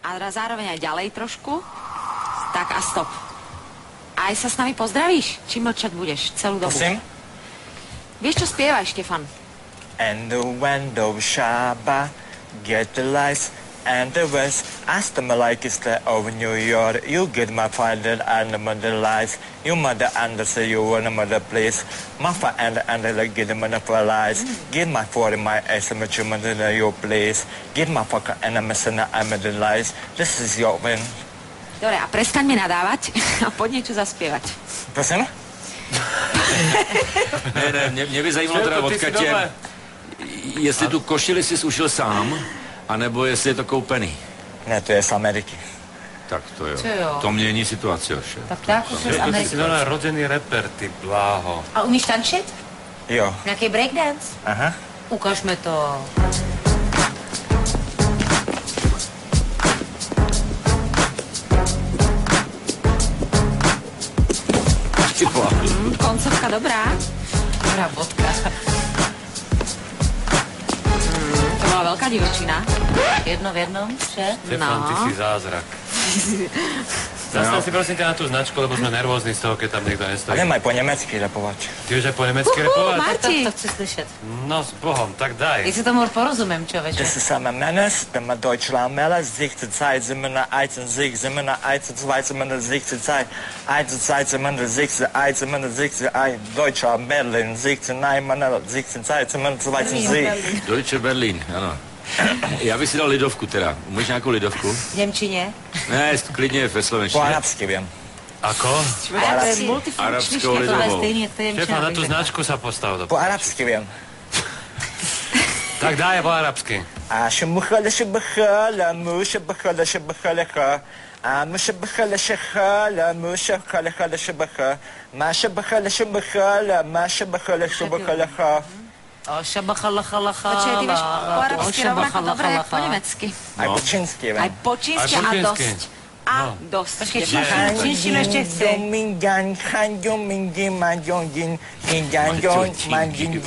A zároveň aj ďalej trošku. Tak a stop. Aj sa s nami pozdravíš? Či mlčať budeš celú dobu? Prosím? Vieš, čo spievaj, Štefan? And the window Shabba, get the lights and the west. Ask them like it's the over New York. You get my father and the mother lies. You mother and say you want a mother place. My father and like get the mother for lies. Get my father my estimate you mother your place. Get my fucker and I'm the lies. This is your win. Dobre, a prestaň mi nadávať a poď niečo zaspievať. Prosím? Ne, mě by zajímalo teda odkatě, jestli tu košili jsi ušil sám, anebo jestli je to koupený. Ne, to je z Ameriky. Tak to jo. Co jo? To mění situaci, oše. Tak jako se z Ty Ameriky. jsi normálně rodený rapper, ty bláho. A umíš tančit? Jo. Nějaký breakdance? Aha. Ukaž mi to. Koncovka dobrá. Dobrá vodka. To bola veľká divočina. Jedno v jednom, vše? Stefan, ty si zázrak. Zastav si prosím tě na tu značku, lebo jsme nervózní z toho, keď tam někdo A nestojí. nemaj po německy rapovat. Ty už aj po německy repovat? Marti. To chci slyšet. No s Bohom, tak daj. Jak si tomu porozumím, člověče? Das ist einmal Männes, wenn man Deutsch Lamella, 16 Zeit, sind wir nach 1 sind wir nach 1 2 sind wir nach 16 Zeit, 1 2 sind wir nach 16 1 sind wir nach 16 1 Deutscher Berlin, 16 nein, man 16 Zeit sind wir nach 2 Deutsche Berlin, ano. Já bych si dal lidovku teda. Umíš nějakou lidovku? V Němčině? Ne, klidně ve Po slovenštině. arabsky vím. Ako? To je multifunkčný Arabskou To je lidovou. stejný, jak to je Štefan, na tu značku sa postav do... Po arabsky vím. Tak daj po arabsky. A shmukhala shbakhala mushabakhala shbakhala a mushabakhala shakhala mushabakhala khala shbakha ma shabakhala shbakhala ma shabakhala shbakhala. O šabachalachalachala. Počkej, ty vieš po arabsky rovnako dobre, jak po nemecky. A po čínsky Aj vím. po čínsky Aj po a čínsky. dosť. A dosť. Počkej, Štefan. čínštinu ještě chci. Manjin